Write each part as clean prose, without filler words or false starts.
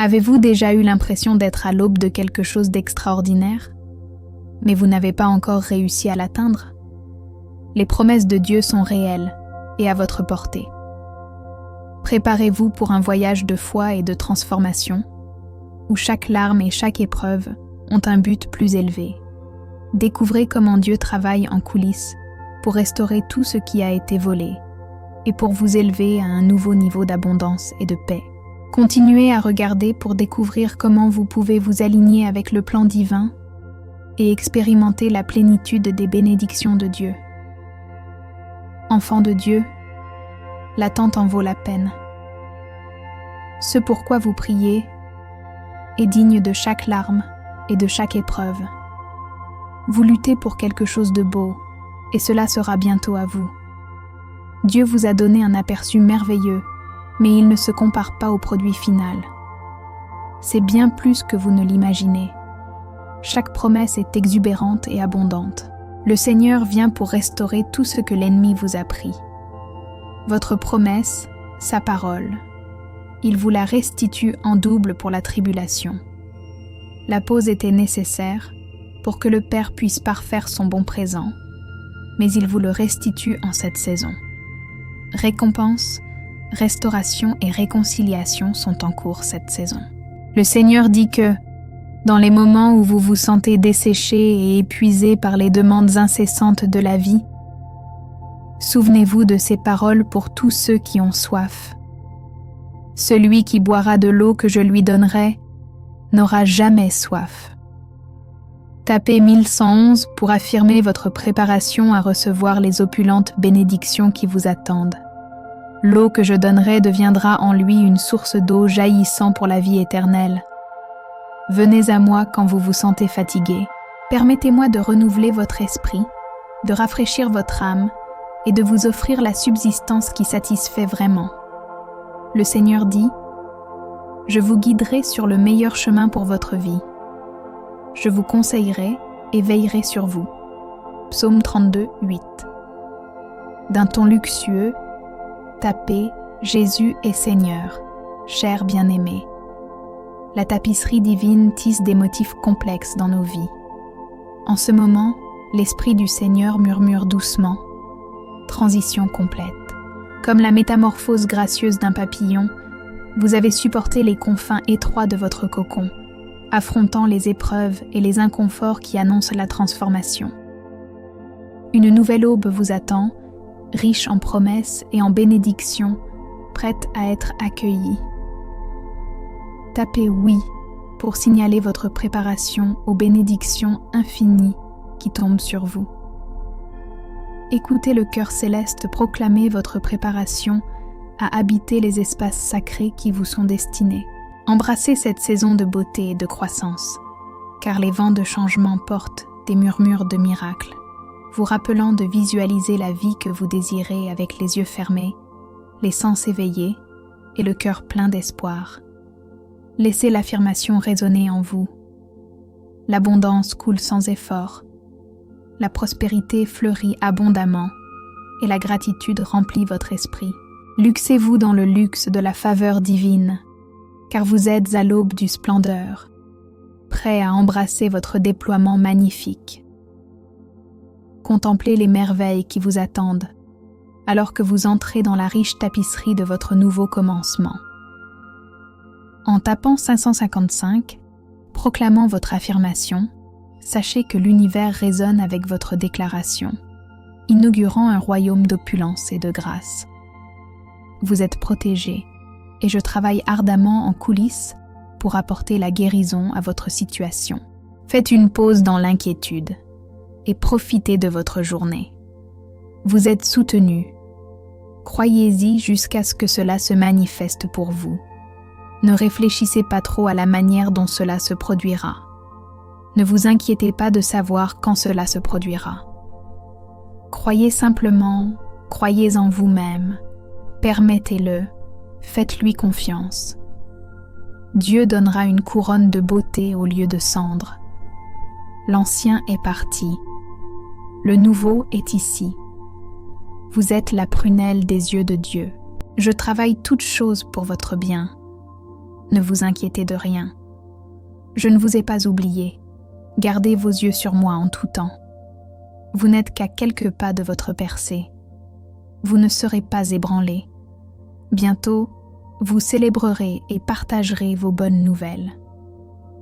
Avez-vous déjà eu l'impression d'être à l'aube de quelque chose d'extraordinaire, mais vous n'avez pas encore réussi à l'atteindre? Les promesses de Dieu sont réelles et à votre portée. Préparez-vous pour un voyage de foi et de transformation, où chaque larme et chaque épreuve ont un but plus élevé. Découvrez comment Dieu travaille en coulisses pour restaurer tout ce qui a été volé et pour vous élever à un nouveau niveau d'abondance et de paix. Continuez à regarder pour découvrir comment vous pouvez vous aligner avec le plan divin et expérimenter la plénitude des bénédictions de Dieu. Enfants de Dieu, l'attente en vaut la peine. Ce pourquoi vous priez est digne de chaque larme et de chaque épreuve. Vous luttez pour quelque chose de beau, et cela sera bientôt à vous. Dieu vous a donné un aperçu merveilleux, mais il ne se compare pas au produit final. C'est bien plus que vous ne l'imaginez. Chaque promesse est exubérante et abondante. Le Seigneur vient pour restaurer tout ce que l'ennemi vous a pris. Votre promesse, sa parole, il vous la restitue en double pour la tribulation. La pause était nécessaire pour que le Père puisse parfaire son bon présent, mais il vous le restitue en cette saison. Récompense, restauration et réconciliation sont en cours cette saison. Le Seigneur dit que, dans les moments où vous vous sentez desséché et épuisé par les demandes incessantes de la vie, souvenez-vous de ces paroles pour tous ceux qui ont soif. Celui qui boira de l'eau que je lui donnerai n'aura jamais soif. Tapez 1111 pour affirmer votre préparation à recevoir les opulentes bénédictions qui vous attendent. L'eau que je donnerai deviendra en lui une source d'eau jaillissant pour la vie éternelle. Venez à moi quand vous vous sentez fatigué. Permettez-moi de renouveler votre esprit, de rafraîchir votre âme et de vous offrir la subsistance qui satisfait vraiment. Le Seigneur dit : « Je vous guiderai sur le meilleur chemin pour votre vie. Je vous conseillerai et veillerai sur vous. » Psaume 32, 8. D'un ton luxueux, tapez « Jésus est Seigneur », cher bien-aimé. La tapisserie divine tisse des motifs complexes dans nos vies. En ce moment, l'Esprit du Seigneur murmure doucement. Transition complète. Comme la métamorphose gracieuse d'un papillon, vous avez supporté les confins étroits de votre cocon, affrontant les épreuves et les inconforts qui annoncent la transformation. Une nouvelle aube vous attend, riche en promesses et en bénédictions, prête à être accueillie. Tapez « Oui » pour signaler votre préparation aux bénédictions infinies qui tombent sur vous. Écoutez le cœur céleste proclamer votre préparation à habiter les espaces sacrés qui vous sont destinés. Embrassez cette saison de beauté et de croissance, car les vents de changement portent des murmures de miracles, vous rappelant de visualiser la vie que vous désirez avec les yeux fermés, les sens éveillés et le cœur plein d'espoir. Laissez l'affirmation résonner en vous. L'abondance coule sans effort, la prospérité fleurit abondamment et la gratitude remplit votre esprit. Luxez-vous dans le luxe de la faveur divine, car vous êtes à l'aube du splendeur, prêt à embrasser votre déploiement magnifique. Contemplez les merveilles qui vous attendent, alors que vous entrez dans la riche tapisserie de votre nouveau commencement. En tapant 555, proclamant votre affirmation, sachez que l'univers résonne avec votre déclaration, inaugurant un royaume d'opulence et de grâce. Vous êtes protégé et je travaille ardemment en coulisses pour apporter la guérison à votre situation. Faites une pause dans l'inquiétude et profitez de votre journée. Vous êtes soutenu. Croyez-y jusqu'à ce que cela se manifeste pour vous. Ne réfléchissez pas trop à la manière dont cela se produira. Ne vous inquiétez pas de savoir quand cela se produira. Croyez simplement, croyez en vous-même, permettez-le, faites-lui confiance. Dieu donnera une couronne de beauté au lieu de cendres. L'ancien est parti, le nouveau est ici. Vous êtes la prunelle des yeux de Dieu. Je travaille toutes choses pour votre bien. Ne vous inquiétez de rien. Je ne vous ai pas oublié. Gardez vos yeux sur moi en tout temps. Vous n'êtes qu'à quelques pas de votre percée. Vous ne serez pas ébranlés. Bientôt, vous célébrerez et partagerez vos bonnes nouvelles.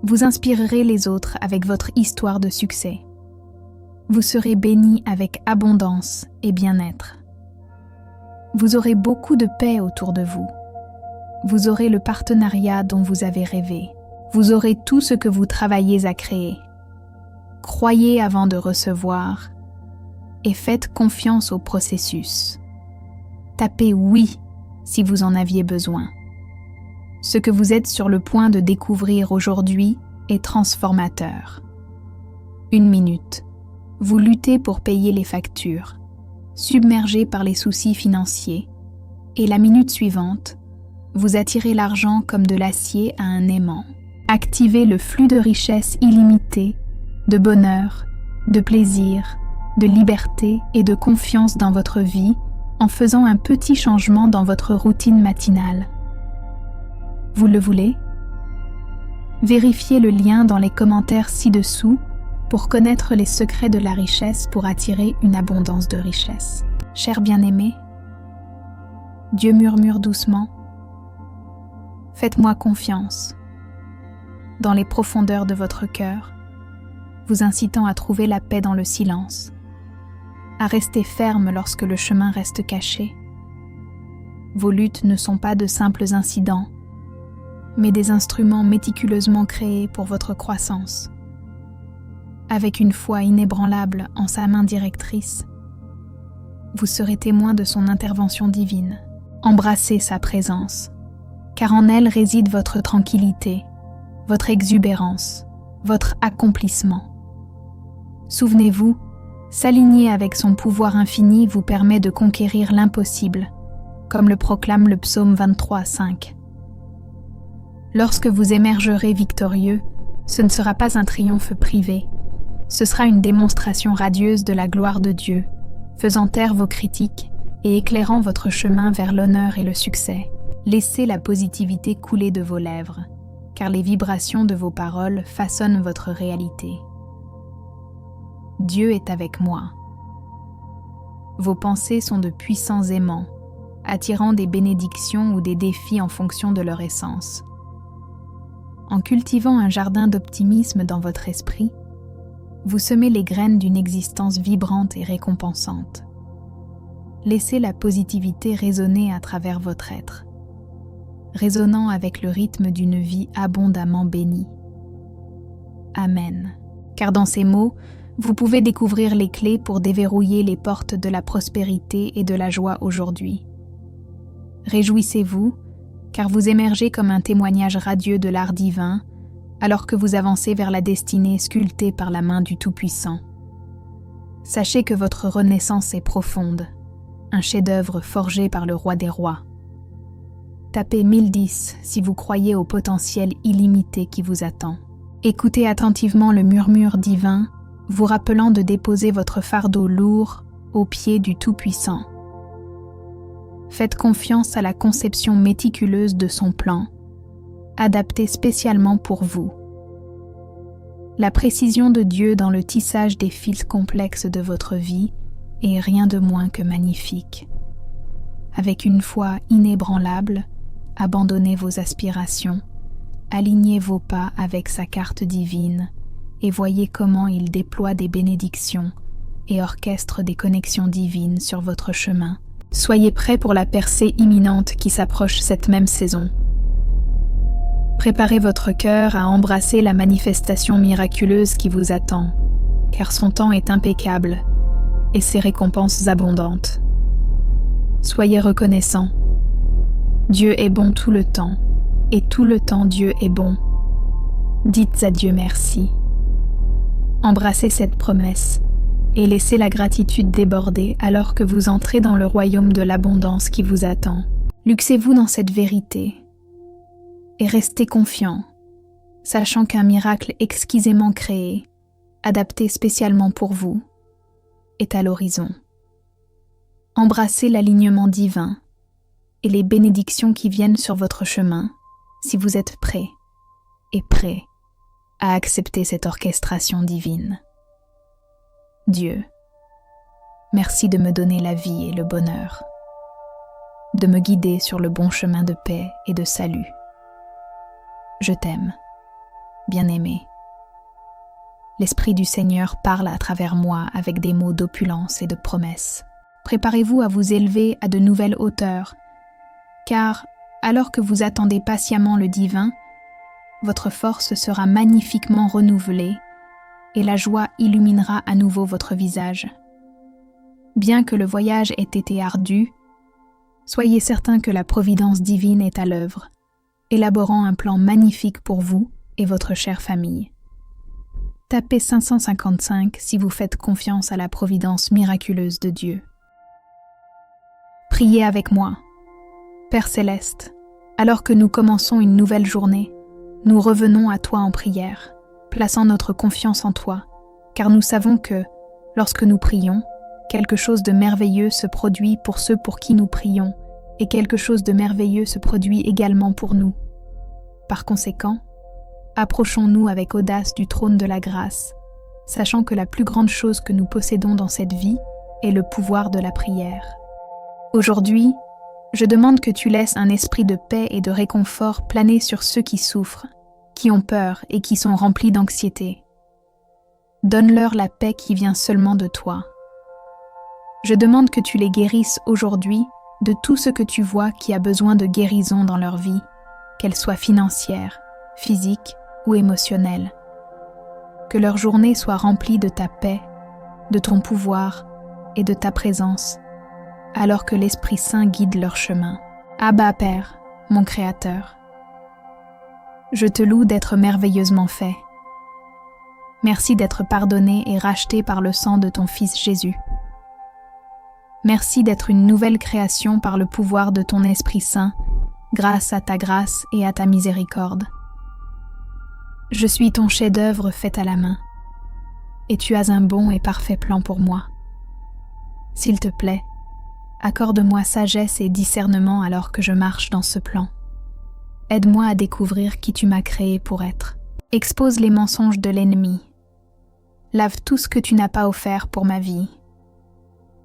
Vous inspirerez les autres avec votre histoire de succès. Vous serez bénis avec abondance et bien-être. Vous aurez beaucoup de paix autour de vous. Vous aurez le partenariat dont vous avez rêvé. Vous aurez tout ce que vous travaillez à créer. Croyez avant de recevoir et faites confiance au processus. Tapez oui si vous en aviez besoin. Ce que vous êtes sur le point de découvrir aujourd'hui est transformateur. 1 minute. Vous luttez pour payer les factures, submergé par les soucis financiers, et la minute suivante, vous attirez l'argent comme de l'acier à un aimant. Activez le flux de richesse illimité, de bonheur, de plaisir, de liberté et de confiance dans votre vie en faisant un petit changement dans votre routine matinale. Vous le voulez? Vérifiez le lien dans les commentaires ci-dessous pour connaître les secrets de la richesse pour attirer une abondance de richesse. Cher bien-aimé, Dieu murmure doucement, « Faites-moi confiance » dans les profondeurs de votre cœur, vous incitant à trouver la paix dans le silence, à rester ferme lorsque le chemin reste caché. Vos luttes ne sont pas de simples incidents, mais des instruments méticuleusement créés pour votre croissance. Avec une foi inébranlable en sa main directrice, vous serez témoin de son intervention divine. Embrassez sa présence, car en elle réside votre tranquillité, votre exubérance, votre accomplissement. Souvenez-vous, s'aligner avec son pouvoir infini vous permet de conquérir l'impossible, comme le proclame le psaume 23:5. Lorsque vous émergerez victorieux, ce ne sera pas un triomphe privé, ce sera une démonstration radieuse de la gloire de Dieu, faisant taire vos critiques et éclairant votre chemin vers l'honneur et le succès. Laissez la positivité couler de vos lèvres, car les vibrations de vos paroles façonnent votre réalité. Dieu est avec moi. Vos pensées sont de puissants aimants, attirant des bénédictions ou des défis en fonction de leur essence. En cultivant un jardin d'optimisme dans votre esprit, vous semez les graines d'une existence vibrante et récompensante. Laissez la positivité résonner à travers votre être, résonnant avec le rythme d'une vie abondamment bénie. Amen. Car dans ces mots, vous pouvez découvrir les clés pour déverrouiller les portes de la prospérité et de la joie aujourd'hui. Réjouissez-vous, car vous émergez comme un témoignage radieux de l'art divin, alors que vous avancez vers la destinée sculptée par la main du Tout-Puissant. Sachez que votre renaissance est profonde, un chef-d'œuvre forgé par le Roi des Rois. Tapez 1010 si vous croyez au potentiel illimité qui vous attend. Écoutez attentivement le murmure divin, vous rappelant de déposer votre fardeau lourd aux pieds du Tout-Puissant. Faites confiance à la conception méticuleuse de son plan, adapté spécialement pour vous. La précision de Dieu dans le tissage des fils complexes de votre vie est rien de moins que magnifique. Avec une foi inébranlable, abandonnez vos aspirations, alignez vos pas avec sa carte divine et voyez comment il déploie des bénédictions et orchestre des connexions divines sur votre chemin. Soyez prêts pour la percée imminente qui s'approche cette même saison. Préparez votre cœur à embrasser la manifestation miraculeuse qui vous attend, car son temps est impeccable et ses récompenses abondantes. Soyez reconnaissants. Dieu est bon tout le temps, et tout le temps Dieu est bon. Dites à Dieu merci. Embrassez cette promesse et laissez la gratitude déborder alors que vous entrez dans le royaume de l'abondance qui vous attend. Luxez-vous dans cette vérité et restez confiant, sachant qu'un miracle exquisément créé, adapté spécialement pour vous, est à l'horizon. Embrassez l'alignement divin et les bénédictions qui viennent sur votre chemin, si vous êtes prêt à accepter cette orchestration divine. Dieu, merci de me donner la vie et le bonheur, de me guider sur le bon chemin de paix et de salut. Je t'aime, bien-aimé. L'Esprit du Seigneur parle à travers moi avec des mots d'opulence et de promesses. Préparez-vous à vous élever à de nouvelles hauteurs, car alors que vous attendez patiemment le divin, votre force sera magnifiquement renouvelée et la joie illuminera à nouveau votre visage. Bien que le voyage ait été ardu, soyez certain que la providence divine est à l'œuvre, élaborant un plan magnifique pour vous et votre chère famille. Tapez 555 si vous faites confiance à la providence miraculeuse de Dieu. Priez avec moi. Père Céleste, alors que nous commençons une nouvelle journée, nous revenons à toi en prière, plaçant notre confiance en toi, car nous savons que, lorsque nous prions, quelque chose de merveilleux se produit pour ceux pour qui nous prions, et quelque chose de merveilleux se produit également pour nous. Par conséquent, approchons-nous avec audace du trône de la grâce, sachant que la plus grande chose que nous possédons dans cette vie est le pouvoir de la prière. Aujourd'hui, je demande que tu laisses un esprit de paix et de réconfort planer sur ceux qui souffrent, qui ont peur et qui sont remplis d'anxiété. Donne-leur la paix qui vient seulement de toi. Je demande que tu les guérisses aujourd'hui de tout ce que tu vois qui a besoin de guérison dans leur vie, qu'elle soit financière, physique ou émotionnelle. Que leur journée soit remplie de ta paix, de ton pouvoir et de ta présence, alors que l'Esprit Saint guide leur chemin. Abba Père, mon Créateur, je te loue d'être merveilleusement fait. Merci d'être pardonné et racheté par le sang de ton Fils Jésus. Merci d'être une nouvelle création par le pouvoir de ton Esprit Saint, grâce à ta grâce et à ta miséricorde. Je suis ton chef-d'œuvre fait à la main, et tu as un bon et parfait plan pour moi. S'il te plaît, accorde-moi sagesse et discernement alors que je marche dans ce plan. Aide-moi à découvrir qui tu m'as créé pour être. Expose les mensonges de l'ennemi. Lave tout ce que tu n'as pas offert pour ma vie.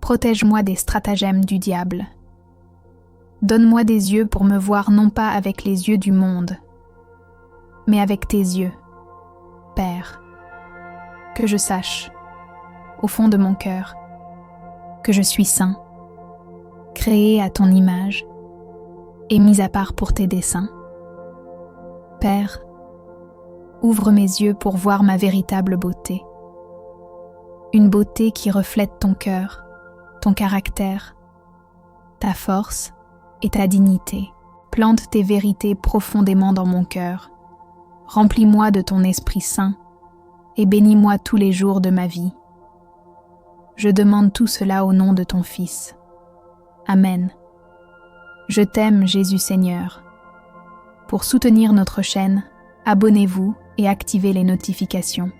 Protège-moi des stratagèmes du diable. Donne-moi des yeux pour me voir non pas avec les yeux du monde, mais avec tes yeux, Père. Que je sache, au fond de mon cœur, que je suis saint, créé à ton image et mis à part pour tes desseins. Père, ouvre mes yeux pour voir ma véritable beauté. Une beauté qui reflète ton cœur, ton caractère, ta force et ta dignité. Plante tes vérités profondément dans mon cœur. Remplis-moi de ton Esprit Saint et bénis-moi tous les jours de ma vie. Je demande tout cela au nom de ton Fils. Amen. Je t'aime, Jésus Seigneur. Pour soutenir notre chaîne, abonnez-vous et activez les notifications.